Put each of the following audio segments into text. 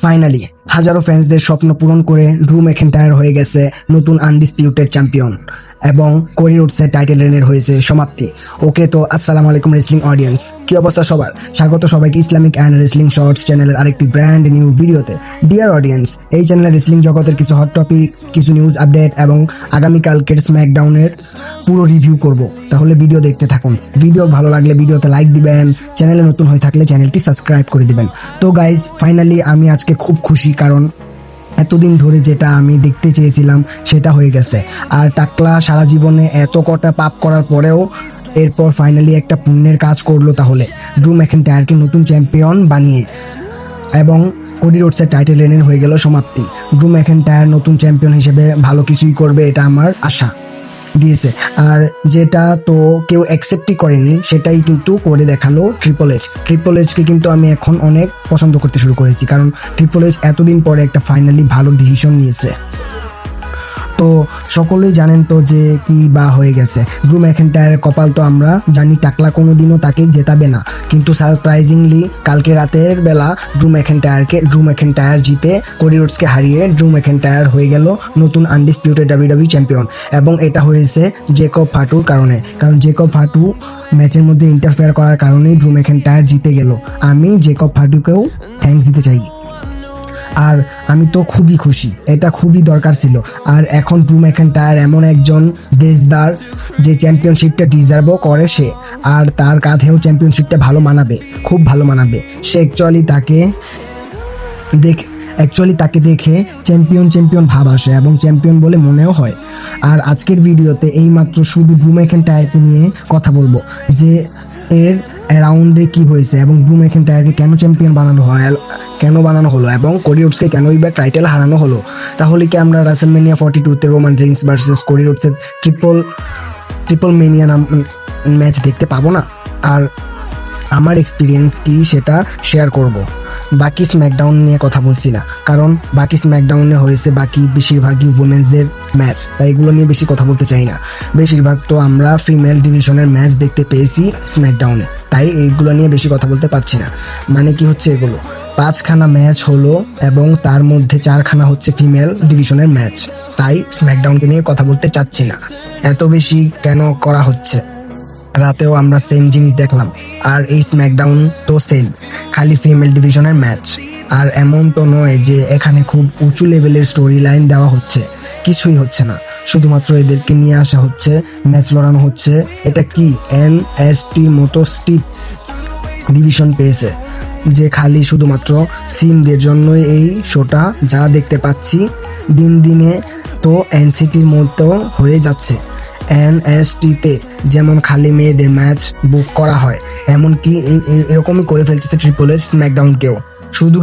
Finally হাজারো ফ্যান্সদের স্বপ্ন পূরণ করে ড্রু ম্যাকইন্টায়ার হয়ে গেছে নতুন আনডিসপিউটেড চ্যাম্পিয়ন এবং কোডি রোডসের টাইটেল রেনের হয়েছে সমাপ্তি। ওকে, তো আসসালামু আলাইকুম রেসলিং অডিয়েন্স, কি অবস্থা সবার? স্বাগত সবাইকে ইসলামিক অ্যান্ড রেসলিং শর্টস চ্যানেলের আরেকটি ব্র্যান্ড নিউ ভিডিওতে। ডিয়ার অডিয়েন্স, এই চ্যানেলে রেসলিং জগতের কিছু হট টপিক, কিছু নিউজ আপডেট এবং আগামীকালকের স্ম্যাকডাউনের পুরো রিভিউ করব। তাহলে ভিডিও দেখতে থাকুন। ভিডিও ভালো লাগলে ভিডিওতে লাইক দিবেন, চ্যানেলে নতুন হয়ে থাকলে চ্যানেলটি সাবস্ক্রাইব করে দিবেন। তো গাইজ, ফাইনালি আমি আজকে খুব খুশি, কারণ এতদিন ধরে যেটা আমি দেখতে চেয়েছিলাম সেটা হয়ে গেছে। আর টাকলা সারা জীবনে এত কটা পাপ করার পরেও এরপর ফাইনালি একটা পুণ্যের কাজ করলো, তাহলে ড্রু ম্যাকইন্টায়ারকে নতুন চ্যাম্পিয়ন বানিয়ে এবং কোডি রোডসের টাইটেল রেনের হয়ে গেল সমাপ্তি। ড্রু ম্যাকইন্টায়ার নতুন চ্যাম্পিয়ন হিসেবে ভালো কিছুই করবে, এটা আমার আশা দিয়েছে। আর যেটা তো কেউ অ্যাকসেপ্টই করেনি সেটাই কিন্তু করে দেখালো ট্রিপল এইচকে কিন্তু আমি এখন অনেক পছন্দ করতে শুরু করেছি, কারণ ট্রিপল এইচ এতদিন পরে একটা ফাইনালি ভালো ডিসিশন নিয়েছে। তো সকলেই জানেন তো যে কি বা হয়ে গেছে। ড্রু ম্যাকইন্টায়ারের কপাল তো আমরা জানি, টাকলা কোনোদিনও তাকে জেতাবে না, কিন্তু সারপ্রাইজিংলি কালকে রাতের বেলা ড্রু ম্যাকইন্টায়ার জিতে কোডি রোডসকে হারিয়ে ড্রু ম্যাকইন্টায়ার হয়ে গেল নতুন আনডিসপিউটেড ডাব্লিউডাব্লিউই চ্যাম্পিয়ন। এবং এটা হয়েছে জেকব ফাটুর কারণে, কারণ জেকব ফাটু ম্যাচের মধ্যে ইন্টারফেয়ার করার কারণেই ড্রু ম্যাকইন্টায়ার জিতে গেল। আমি জেকব ফাটুকেও থ্যাঙ্কস দিতে চাই। আর আমি তো খুবই খুশি, এটা খুবই দরকার ছিল। আর এখন ড্রু ম্যাকইন্টায়ার এমন একজন দেশদার যে চ্যাম্পিয়নশিপটা ডিজার্ভও করে সে, আর তার কাঁধেও চ্যাম্পিয়নশিপটা ভালো মানাবে, খুব ভালো মানাবে। সে অ্যাকচুয়ালি তাকে দেখে চ্যাম্পিয়ন ভাব আসে এবং চ্যাম্পিয়ন বলে মনেও হয়। আর আজকের ভিডিওতে এইমাত্র শুধু ড্রু ম্যাকইন্টায়ারকে নিয়ে কথা বলবো, যে এর অ্যারাউন্ডে কি হয়েছে এবং ড্রু ম্যাকইন্টায়ারকে কেন চ্যাম্পিয়ন বানানো হলো এবং কোডি রোডসকে কেন এইবার টাইটেল হারানো হলো। তাহলে কি আমরা রাসেলমেনিয়া 42-তে রোমান রিংস ভার্সেস কোডি রোডসের ট্রিপল মেনিয়া ম্যাচ দেখতে পাবো না? আর আমার এক্সপিরিয়েন্স কি সেটা শেয়ার করব। বাকি স্ম্যাকডাউন নিয়ে কথা বলছি না, কারণ বাকি স্ম্যাকডাউনে হয়েছে বেশিরভাগই উইমেন্সদের ম্যাচ, তাই এগুলো নিয়ে বেশি কথা বলতে চাই না। বেশিরভাগ তো আমরা ফিমেল ডিভিশনের ম্যাচ দেখতে পেয়েছি স্ম্যাকডাউনে, তাই এইগুলো নিয়ে বেশি কথা বলতে পারছি না। মানে কি হচ্ছে, এগুলো 5খানা ম্যাচ হলো এবং তার মধ্যে 4খানা হচ্ছে ফিমেল ডিভিশনের ম্যাচ, তাই স্ম্যাকডাউনকে নিয়ে কথা বলতে চাচ্ছি না। এত বেশি কেন করা হচ্ছে? রাতেও আমরা সেম জিনিস দেখলাম, আর এই স্ম্যাকডাউন তো সেম, খালি ফিমেল ডিভিশনের ম্যাচ। আর এমন তো নয় যে এখানে খুব উঁচু লেভেলের স্টোরি লাইন দেওয়া হচ্ছে, কিছুই হচ্ছে না। শুধুমাত্র এদেরকে নিয়ে আসা হচ্ছে, ম্যাচ লড়ানো হচ্ছে। এটা কি NXTর মতো স্টিপ ডিভিশন পেয়েছে যে খালি শুধুমাত্র সিমদের জন্যই এই শোটা যা দেখতে পাচ্ছি। দিনে তো NXTর মতো হয়ে যাচ্ছে। NXTতে যেমন খালি মেয়েদের ম্যাচ বুক করা হয়, এমনকি এরকমই করে ফেলতেছে ট্রিপল এইচ স্ম্যাকডাউনকেও। শুধু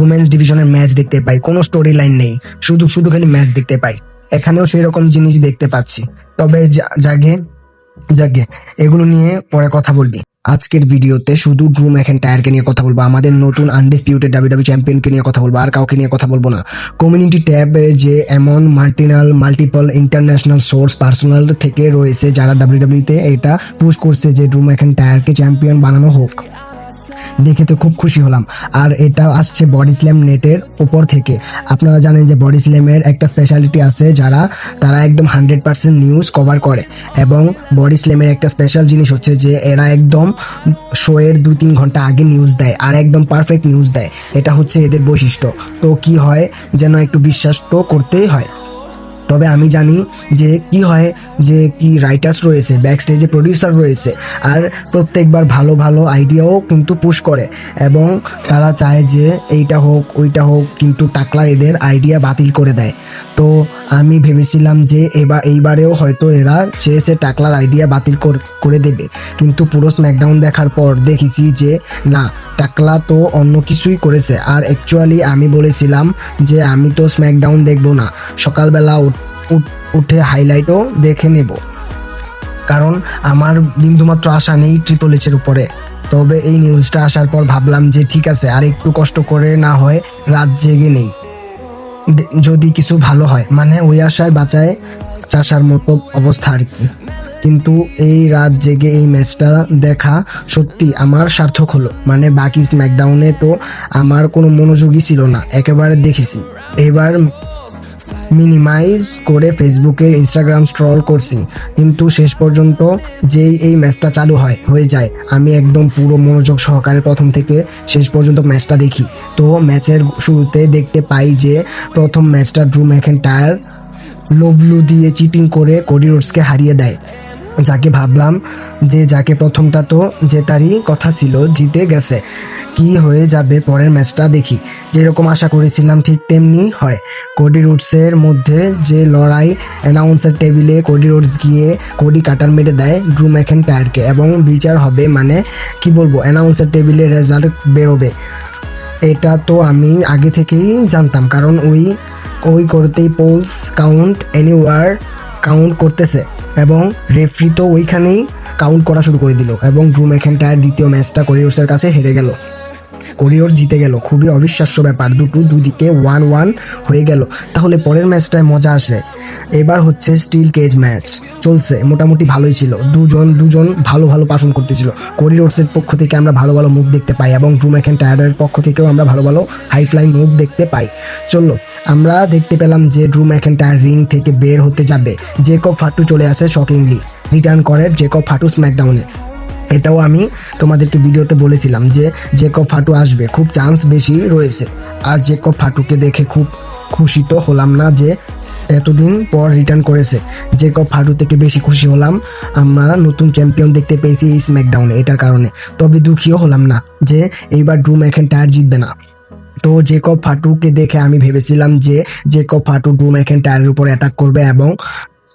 উমেন্স ডিভিশনের ম্যাচ দেখতে পাই, কোনো স্টোরি লাইন নেই, শুধু খালি ম্যাচ দেখতে পাই। এখানেও সেই রকম জিনিস দেখতে পাচ্ছি। তবে জাগে এগুলো নিয়ে পরে কথা বলবি। আজকের ভিডিওতে শুধু ড্রু ম্যাকইন্টায়ারকে নিয়ে কথা বলবো, আমাদের নতুন আনডিসপিউটেড ডাব্লিউডাব্লিউই চ্যাম্পিয়নকে নিয়ে কথা বলবো, আর কাউকে নিয়ে কথা বলবো না। কমিউনিটি ট্যাবে যে এমন মাল্টিপল ইন্টারন্যাশনাল সোর্স পার্সোনাল থেকে রয়েছে যারা ডাব্লিউডাব্লিউতে এটা পুশ করছে যে ড্রু ম্যাকইন্টায়ারকে চ্যাম্পিয়ন বানানো হোক, দেখে তো খুব খুশি হলাম। আর এটা আসছে বডি স্ল্যাম নেটের উপর থেকে। আপনারা জানেন যে বডি স্ল্যামের একটা স্পেশালিটি আছে, তারা একদম 100% নিউজ কভার করে, এবং বডি স্ল্যামের একটা স্পেশাল জিনিস হচ্ছে যে এরা একদম শোয়ের 2-3 ঘন্টা আগে নিউজ দেয়, আর একদম পারফেক্ট নিউজ দেয়। এটা হচ্ছে এদের বৈশিষ্ট্য। তো কি হয়, যেন একটু বিশ্বাস তো করতেই হয়। তবে আমি জানি যে কি হয়, যে কি রাইটার্স রয়েছে, ব্যাকস্টেজে প্রডিউসার রয়েছে, আর প্রত্যেকবার ভালো আইডিয়াও কিন্তু পুশ করে, এবং তারা চায় যে এইটা হোক ওইটা হোক, কিন্তু টাকলা এদের আইডিয়া বাতিল করে দেয়। তো আমি ভেবেছিলাম যে এইবারেও হয়তো এরা চেয়েছে টাকলার আইডিয়া বাতিল করে দেবে, কিন্তু পুরো স্ম্যাকডাউন দেখার পর দেখেছি যে না, টাকলা তো অন্য কিছুই করেছে। আর অ্যাকচুয়ালি আমি বলেছিলাম যে আমি তো স্ম্যাকডাউন দেখবো না, সকালবেলা উঠে হাইলাইটও দেখে নেব, কারণ আমার বিন্দুমাত্র আশা নেই ট্রিপল এইচের উপরে। তবে এই নিউজটা আসার পর ভাবলাম যে ঠিক আছে, আর একটু কষ্ট করে না হয় রাত জেগে নেই, যদি কিছু ভালো হয়। মানে ওই আশায় বাঁচায় চাষার মতো অবস্থা আর কি। কিন্তু এই রাত জেগে এই ম্যাচটা দেখা সত্যি আমার সার্থক হলো। মানে বাকি স্ম্যাকডাউনে তো আমার কোনো মনোযোগই ছিল না, একেবারে দেখেছি। এবার মিনিমাইজ করে ফেসবুকের ইনস্টাগ্রাম স্ক্রল করছি, কিন্তু শেষ পর্যন্ত যেই এই ম্যাচটা চালু হয়ে যায় আমি একদম পুরো মনোযোগ সহকারে প্রথম থেকে শেষ পর্যন্ত ম্যাচটা দেখি। তো ম্যাচের শুরুতে দেখতে পাই যে প্রথম ম্যাচটা ড্রু ম্যাকইন্টায়ার লোবলু দিয়ে চিটিং করে কোডি রোডসকে হারিয়ে দেয়, যাকে ভাবলাম যে যাকে প্রথমটা তো জেতারই কথা ছিল জিতে গেছে, কি হয়ে যাবে পরের ম্যাচটা দেখি। যেরকম আশা করেছিলাম ঠিক তেমনি হয়। কোডি রোডসের মধ্যে যে লড়াই, অ্যানাউন্সার টেবিলে কোডি রোডস গিয়ে কোডি কাটার মেরে দেয় ড্রু ম্যাকইন্টায়ারকে এবং বিচার হবে, মানে কি বলবো, অ্যানাউন্সার টেবিলে রেজাল্ট বেরোবে। এটা তো আমি আগে থেকেই জানতাম, কারণ ওই করতেই পোলস কাউন্ট এনিওয়ার কাউন্ট করতেছে এবং রেফারি তো ওইখানেই কাউন্ট করা শুরু করে দিল এবং ড্রু ম্যাকইন্টায়ার দ্বিতীয় ম্যাচটা কোডি রোডসের কাছে হেরে গেল। কোডি রোডস জিতে গেল, খুবই অবিশ্বাস্য ব্যাপার, দুদিকে 1-1 হয়ে গেল। তাহলে পরের ম্যাচটায় মজা আসে। এবার হচ্ছে স্টিল কেজ ম্যাচ চলছে, মোটামুটি ভালোই ছিল, দুজন ভালো পারফর্ম করতেছিল। কোডি রোডসের পক্ষ থেকে আমরা ভালো মুভ দেখতে পাই এবং ড্রু ম্যাকইন্টায়ারের পক্ষ থেকেও আমরা ভালো হাই ফ্লাই মুভ দেখতে পাই। চলো, আমরা দেখতে পেলাম যে ড্রু ম্যাকইন্টায়ার রিং থেকে বের হতে যাবে, জেকব ফাটু চলে আসে, শকিংলি রিটার্ন করে জেকব ফাটু স্ম্যাকডাউনে। এটাও আমি তোমাদেরকে ভিডিওতে বলেছিলাম যে জেকব ফাটু আসবে, খুব চান্স বেশি রয়েছে। আর জেকব ফাটুকে দেখে খুব খুশি তো হলাম না যে এতদিন পর রিটার্ন করেছে। জেকব ফাটু থেকে বেশি খুশি হলাম আমরা নতুন চ্যাম্পিয়ন দেখতে পেয়েছি এই স্ম্যাকডাউনে, এটার কারণে। তবে দুঃখীও হলাম না যে এইবার ড্রু ম্যাকইন্টায়ার জিতবে না। তো জেকব ফাটুকে দেখে আমি ভেবেছিলাম যে জেকব ফাটু ড্রু ম্যাকইন্টায়ারের উপর অ্যাটাক করবে এবং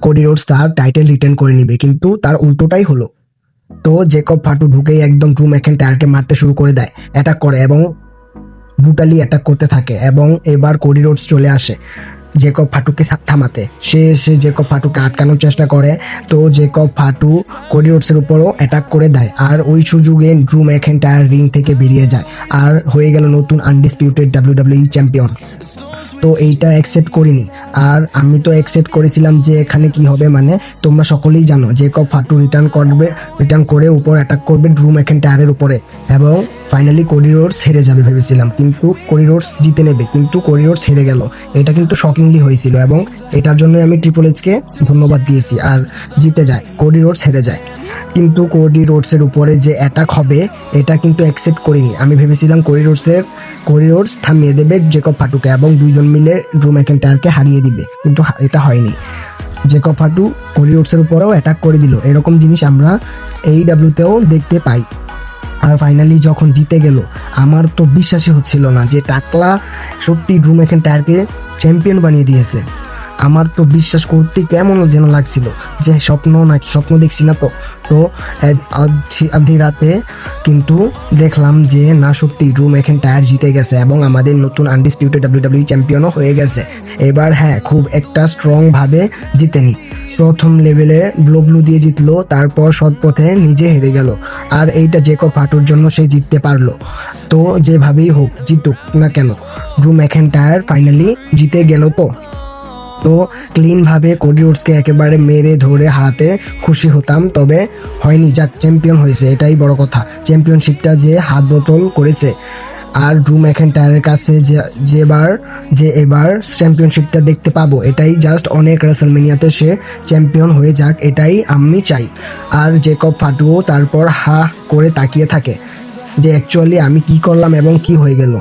কোডি রোডস তার টাইটেল রিটার্ন করে নিবে, কিন্তু তার উল্টোটাই হলো। তো জেকব ফাটু ঢুকেই একদম ড্রু ম্যাকইন্টায়ারকে মারতে শুরু করে দেয়, অ্যাটাক করে এবং ব্রুটালি অ্যাটাক করতে থাকে এবং এবার কোডি রোডস চলে আসে জেকব ফাটুকে থামাতে। সে এসে জেকব ফাটুকে আটকানোর চেষ্টা করে, তো জেকব ফাটু কোডি রোডসের উপরও অ্যাটাক করে দেয় আর ওই সুযোগে ড্রু ম্যাকইন্টায়ার রিং থেকে বেরিয়ে যায় আর হয়ে গেল নতুন আনডিসপিউটেড ডাব্লিউডাব্লিউই চ্যাম্পিয়ন। তো এইটা অ্যাকসেপ্ট করিনি, আর আমি তো অ্যাকসেপ্ট করেছিলাম যে এখানে কি হবে, মানে তোমরা সকলেই জানো জেকব ফাটু রিটার্ন করে উপর অ্যাটাক করবে ড্রু ম্যাকইন্টায়ারের উপরে এবং ফাইনালি কোডি রোডস হেরে যাবে ভেবেছিলাম, কিন্তু কোডি রোডস জিতে নেবে, কিন্তু কোডি রোডস হেরে গেল। এটা কিন্তু শকিংলি হয়েছিল এবং এটার জন্য আমি ট্রিপল এইচকে ধন্যবাদ দিয়েছি। আর জিতে যায়, কোডি রোডস হেরে যায়, কিন্তু কোডি রোডসের উপরে যে অ্যাটাক হবে এটা কিন্তু অ্যাকসেপ্ট করিনি। আমি ভেবেছিলাম কোডি রোডস থামিয়ে দেবে জেকব ফাটুকে এবং দুইজন মিলে ড্রু ম্যাকইন্টায়ারকে হারিয়ে দিবে, কিন্তু এটা হয়নি। জেকব ফাটু কোডি রোডসের উপরেও অ্যাটাক করে দিল। এরকম জিনিস আমরা AEW-তেও দেখতে পাই। আর ফাইনালি যখন জিতে গেল আমার তো বিশ্বাসই হচ্ছিল না যে টাকলা সত্যি ড্রু ম্যাকইন্টায়ারকে চ্যাম্পিয়ন বানিয়ে দিয়েছে। আমার তো বিশ্বাস করতে কেমন যেন লাগছিল যে স্বপ্ন দেখছি না। তো আধি রাতে কিন্তু দেখলাম যে না, সত্যি ড্রু ম্যাকইন্টায়ার জিতে গেছে এবং আমাদের নতুন আনডিসপিউটেড ডাব্লিউডাব্লিউই চ্যাম্পিয়নও হয়ে গেছে। এবার হ্যাঁ, খুব একটা স্ট্রং ভাবে জিতেনি, প্রথম লেভেলে ব্লু দিয়ে জিতলো, তারপর সৎপথে নিজে হেরে গেল। আর এইটা জেকব ফাটুর জন্য সে জিততে পারলো। তো যেভাবেই হোক জিতুক না কেন, ড্রু ম্যাকইন্টায়ার ফাইনালি জিতে গেল। তো ক্লিন ভাবে কোডি রোডসকে একেবারে মেরে ধরে হারাতে খুশি হতাম, তবে হয়নি। যাক, চ্যাম্পিয়ন হয়েছে, এটাই বড় কথা। চ্যাম্পিয়নশিপটা যে হাত বোতল করেছে আর ড্রু ম্যাকইন্টায়ারের কাছে যে এবার চ্যাম্পিয়নশিপটা দেখতে পাবো, এটাই জাস্ট অনেক। রেসলমেনিয়াতে সে চ্যাম্পিয়ন হয়ে যাক, এটাই আমি চাই। আর জেকব ফাটুও তারপর হা করে তাকিয়ে থাকে যে অ্যাকচুয়ালি আমি কি করলাম এবং কি হয়ে গেল।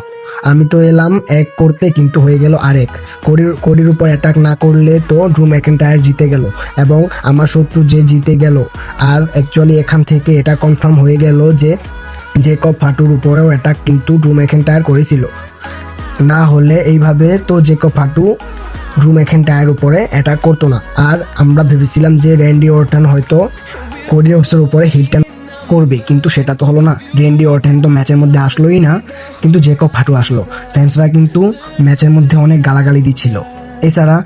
আমি তো এলাম এক করতে, কিন্তু হয়ে গেল আরেক। কোডির উপর অ্যাটাক না করলে তো ড্রু ম্যাকইন্টায়ার জিতে গেল এবং আমার শত্রু যে জিতে গেল। আর অ্যাকচুয়ালি এখান থেকে এটা কনফার্ম হয়ে গেল যে জেকব ফাটুর উপরেও অ্যাটাক কিন্তু ড্রু ম্যাকইন্টায়ার করেছিল। না হলে এইভাবে তো জেকব ফাটু ড্রু ম্যাকইন্টায়ারের উপরে অ্যাটাক করতো না। আর আমরা ভেবেছিলাম যে র্যান্ডি অর্টন হয়তো কোডি রোডসের উপরে হিট করবে, কিন্তু সেটা তো হলো না। র্যান্ডি অর্টন তো ম্যাচের মধ্যে আসলোই না, কিন্তু জেকব ফাটু আসলো। ফ্যান্সরা কিন্তু ম্যাচের মধ্যে অনেক গালাগালি দিচ্ছিল। এছাড়া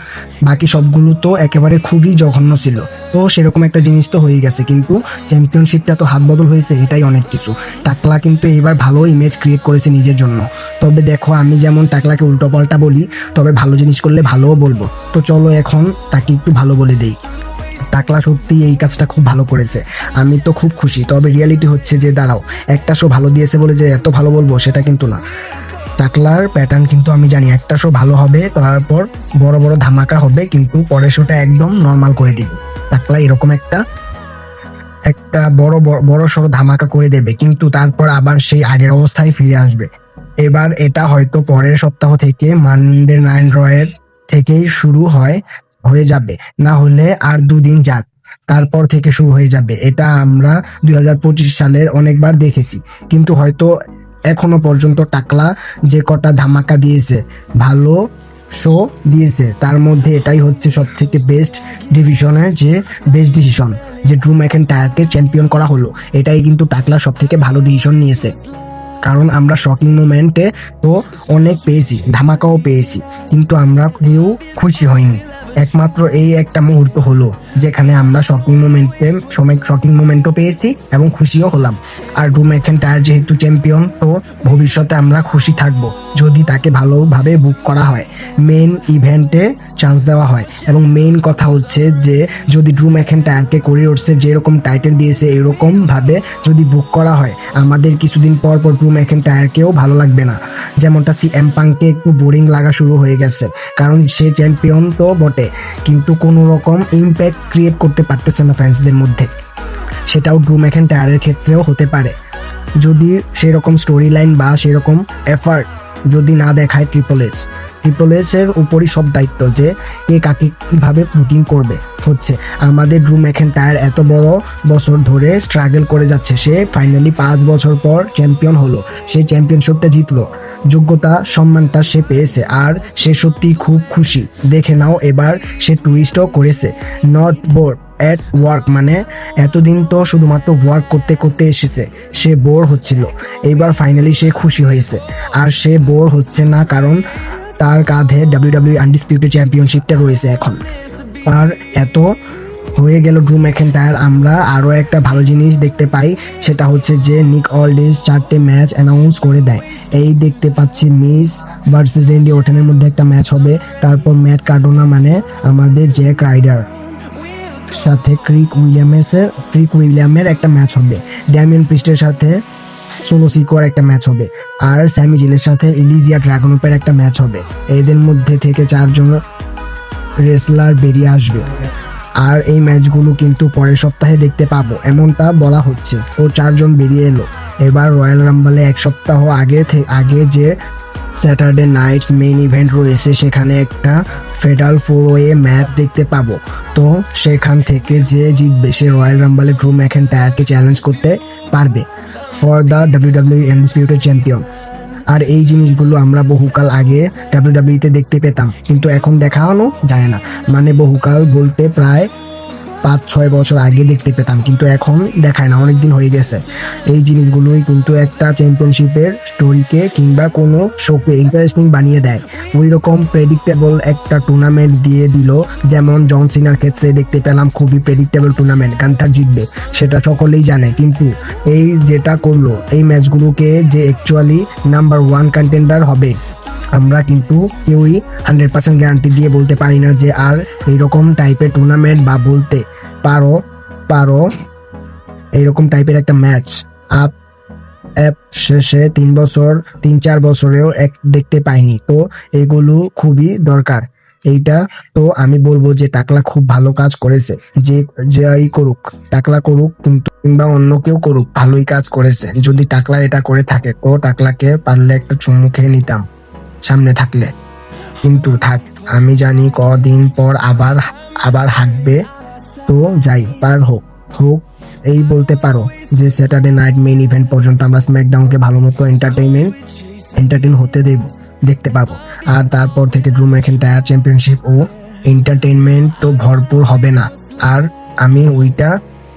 বাকি সবগুলো তো একেবারে খুবই জঘন্য ছিল। তো সেরকম একটা জিনিস তো হয়ে গেছে, কিন্তু চ্যাম্পিয়নশিপটা তো হাত বদল হয়েছে, এটাই অনেক কিছু। টাকলা কিন্তু এবার ভালো ইমেজ ক্রিয়েট করেছে নিজের জন্য। তবে দেখো, আমি যেমন টাকলাকে উল্টো পাল্টা বলি, তবে ভালো জিনিস করলে ভালোও বলবো। তো চলো এখন তাকে একটু ভালো বলে দেই। টাকলা সত্যি এই কাজটা খুব ভালো করেছে, আমি তো খুব খুশি। তবে রিয়ালিটি হচ্ছে যে দাঁড়াও, একটা শো ভালো দিয়েছে বলে যে এত ভালো বলবো সেটা কিন্তু না। টাকলার প্যাটার্ন কিন্তু আমি জানি, একটা শো ভালো হবে, তারপর বড় বড় ধামাকা হবে, কিন্তু পরের শোটা একদম নর্মাল করে দিবে। টাকলা এরকম একটা একটা বড় বড় সড়ো ধামাকা করে দেবে, কিন্তু তারপর আবার সেই আগের অবস্থায় ফিরে আসবে। এবার এটা হয়তো পরের সপ্তাহ থেকে মানডে নাইট রয়ের থেকেই শুরু হয়ে যাবে, না হলে আর দুদিন যাক, তারপর থেকে শুরু হয়ে যাবে। এটা আমরা 2025 সালের অনেকবার দেখেছি, কিন্তু হয়তো এখনো পর্যন্ত টাকলা যে কটা ধামাকা দিয়েছে, ভালো শো দিয়েছে, তার মধ্যে এটাই হচ্ছে সব থেকে বেস্ট ডিসিশন যে ড্রু ম্যাকইন্টায়ারকে চ্যাম্পিয়ন করা হলো। এটাই কিন্তু টাকলা সব থেকে ভালো ডিসিশন নিয়েছে, কারণ আমরা শকিং মোমেন্টে তো অনেক পেয়েছি, ধামাকাও পেয়েছি, কিন্তু আমরা কেউ খুশি হইনি। একমাত্র এই একটা মুহূর্ত হলো যেখানে আমরা শকিং মোমেন্টও পেয়েছি এবং খুশিও হলাম। আর ড্রু ম্যাকইন্টায়ার যেহেতু চ্যাম্পিয়ন, তো ভবিষ্যতে আমরা খুশি থাকব যদি তাকে ভালোভাবে বুক করা হয়, মেইন ইভেন্টে চান্স দেওয়া হয়। এবং মেইন কথা হচ্ছে যে যদি ড্রু ম্যাকইন্টায়ারকে কোরি রোডসের যেরকম টাইটেল দিয়েছে এরকম ভাবে যদি বুক করা হয়, আমাদের কিছুদিন পর ড্রু ম্যাকইন্টায়ারকেও ভালো লাগবে না, যেমনটা সিএম পাঙ্ককে একটু বোরিং লাগা শুরু হয়ে গেছে, কারণ সে চ্যাম্পিয়ন তো বটে কিন্তু কোনো রকম ইম্প্যাক্ট ক্রিয়েট করতে পারতেছে না ফ্যান্সদের মধ্যে। সেটাও ড্রু ম্যাকইন্টায়ারের ক্ষেত্রেও হতে পারে, যদি সেরকম স্টোরি লাইন বা সেরকম এফার্ট যদি না দেখায় ট্রিপল এইচ এর উপরই সব দায়িত্ব যে কে কাকে কিভাবে বুকিং করবে। হচ্ছে আমাদের ড্রু ম্যাকইন্টায়ার এত বড় বছর ধরে স্ট্রাগল করে যাচ্ছে, সে ফাইনালি 5 বছর পর চ্যাম্পিয়ন হলো, সে চ্যাম্পিয়নশিপটা জিতলো, যোগ্যতা সম্মানটা সে পেয়েছে, আর সে সত্যি খুব খুশি। দেখে নাও এবার সে টুইস্টও করেছে, নট বোর এট ওয়ার্ক, মানে এতদিন তো শুধুমাত্র ওয়ার্ক করতে করতে এসেছে, সে বোর হচ্ছিল, এইবার ফাইনালি সে খুশি হয়েছে। আর সে বোর হচ্ছে না, কারণ তার কাঁধে WWE আনডিসপিউটেড চ্যাম্পিয়নশিপটা রয়েছে এখন। আর এত হয়ে গেল ড্রু ম্যাকইন্টায়ার, আমরা আরও একটা ভালো জিনিস দেখতে পাই, সেটা হচ্ছে যে নিক অলডিস 4টে ম্যাচ অ্যানাউন্স করে দেয়। এই দেখতে পাচ্ছি মিস ভার্সেস রেন্ডি ওর্টনের মধ্যে একটা ম্যাচ হবে, তারপর ম্যাট কার্ডোনা মানে আমাদের জ্যাক রাইডার সাথে ক্রিক উইলিয়ামের একটা ম্যাচ হবে, ড্যামিয়ান প্রিস্টের সাথে সোলো সিকোয়ার একটা ম্যাচ হবে, আর স্যামি জিনের সাথে ইলিজিয়া ড্রাগনোপের একটা ম্যাচ হবে। এদের মধ্যে থেকে 4 জন রেসলার বেরিয়ে আসবে, আর এই ম্যাচগুলো কিন্তু পরের সপ্তাহে দেখতে পাবো এমনটা বলা হচ্ছে। ও 4 জন বেরিয়ে এলো। এবার রয়্যাল রাম্বলে 1 সপ্তাহ আগে যে স্যাটারডে নাইটস মেইন ইভেন্ট রয়েছে, সেখানে একটা ফেডাল 4-ওয়ে ম্যাচ দেখতে পাবো। তো সেখান থেকে যে জিতবে সে রয়্যাল রাম্বলে ড্রু ম্যাকইন্টায়ারকে চ্যালেঞ্জ করতে পারবে for the WWE undisputed champion. আর এই জিনিসগুলো আমরা বহুকাল আগে WWE-তে দেখতে পেতাম, কিন্তু এখন দেখানো যায় না, মানে বহুকাল বলতে প্রায় 5-6 বছর আগে দেখতে পেতাম, কিন্তু এখন দেখায় না, অনেকদিন হয়ে গেছে। এই জিনিসগুলোই কিন্তু একটা চ্যাম্পিয়নশিপের স্টোরিকে কিংবা কোনো শোকে ইন্টারেস্টিং বানিয়ে দেয়। ওই রকম প্রেডিক্টেবল একটা টুর্নামেন্ট দিয়ে দিল, যেমন জন সিনার ক্ষেত্রে দেখতে পেলাম খুবই প্রেডিক্টেবল টুর্নামেন্ট, গান্থার জিতবে সেটা সকলেই জানে, কিন্তু এই যেটা করলো এই ম্যাচগুলোকে যে অ্যাকচুয়ালি নাম্বার 1 কন্টেন্ডার হবে, আমরা কিন্তু কেউই 100% গ্যারান্টি দিয়ে বলতে পারি না যে আর এইরকম টাইপের টুর্নামেন্ট বা বলতে পারো এইরকম টাইপের একটা ম্যাচ শেষে 3-4 বছরেও দেখতে পাইনি। তো এগুলো খুবই দরকার। এইটা তো আমি বলবো যে টাকলা খুব ভালো কাজ করেছে, যে যাই করুক, টাকলা করুক কিংবা অন্য কেউ করুক, ভালোই কাজ করেছে। যদি টাকলা এটা করে থাকে তো টাকলাকে পারলে একটা চুমু খেয়ে নিতাম সামনে থাকলে, কিন্তু থাক, আমি জানি কদিন পর আবার হাঁকবে, তো যাই পার হোক এই বলতে পারো যে স্যাটারডে নাইট মেইন ইভেন্ট পর্যন্ত আমরা স্ম্যাকডাউনকে ভালো মতো এন্টারটেইন হতে দেখতে পাবো। আর তারপর থেকে ড্রু ম্যাকইন্টায়ার চ্যাম্পিয়নশিপ ও এন্টারটেইনমেন্ট তো ভরপুর হবে না। আর আমি ওইটা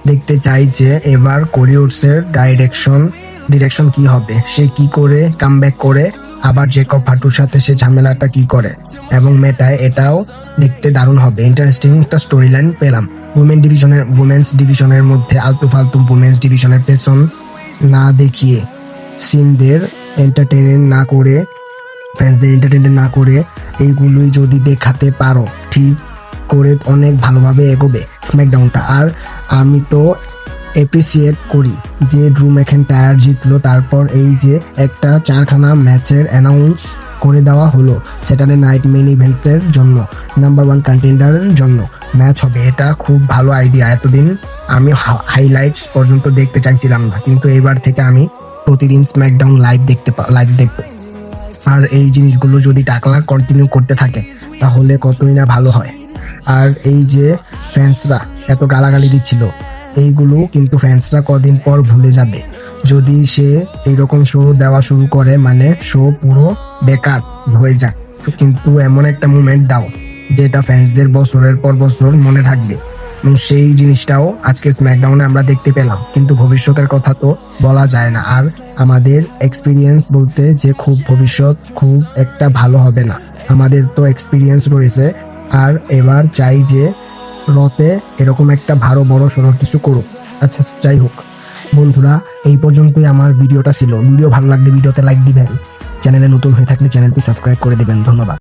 দেখতে চাই যে এবার কোরি রোডসের ডিরেকশন কি হবে, সে কি করে কামব্যাক করে, আবার জেকব হাটুর সাথে সে ঝামেলাটা কি করে এবং মেটায়, এটাও দেখতে দারুণ হবে। ইন্টারেস্টিং একটা স্টোরি লাইন পেলাম। উমেন্স ডিভিশনের মধ্যে আলতু ফালতু উমেন্স ডিভিশনের পেছন না দেখিয়ে, সিনদের এন্টারটেইনমেন্ট না করে এইগুলোই যদি দেখাতে পারো, ঠিক করে অনেক ভালোভাবে এগোবে স্ম্যাকডাউনটা। আর আমি তো অ্যাপ্রিসিয়েট করি যে ড্রু ম্যাকইন্টায়ার জিতলো, তারপর এই যে একটা 4খানা ম্যাচের অ্যানাউন্স করে দেওয়া হলো স্যাটারডে নাইট মেইন ইভেন্টের জন্য, নাম্বার 1 কন্টেন্ডারের জন্য ম্যাচ হবে। এটা খুব ভালো আইডিয়া। এতদিন আমি হাইলাইটস পর্যন্ত দেখতে চাইছিলাম না, কিন্তু এবার থেকে আমি প্রতিদিন স্ম্যাকডাউন লাইভ দেখবো। আর এই জিনিসগুলো যদি টাকলা কন্টিনিউ করতে থাকে তাহলে কতই না ভালো হয়। আর এই যে ফ্যান্সরা এত গালাগালি দিচ্ছিল, এইগুলো কিন্তু ফ্যান্সরা কদিন পর ভুলে যাবে যদি সে এইরকম শো দেওয়া শুরু করে, মানে শো পুরো বেকার হয়ে যায়। কিন্তু এমন একটা মুভমেন্ট দাও যেটা ফ্যান্সদের বছরের পর বছর মনে থাকবে, এবং সেই জিনিসটাও আজকে স্ম্যাকডাউনে আমরা দেখতে পেলাম। কিন্তু ভবিষ্যতের কথা তো বলা যায় না, আর আমাদের এক্সপিরিয়েন্স বলতে যে ভবিষ্যৎ খুব একটা ভালো হবে না। আমাদের তো এক্সপিরিয়েন্স রয়েছে, আর এবার চাই যে রতে এরকম একটা বড় সড়ো কিছু করুক। আচ্ছা, যাই হোক বন্ধুরা, এই পর্যন্তই আমার ভিডিওটা ছিল। ভিডিও ভালো লাগলে ভিডিওতে লাইক দিবেন, চ্যানেলে নতুন হয়ে থাকলে চ্যানেলটি সাবস্ক্রাইব করে দিবেন। ধন্যবাদ।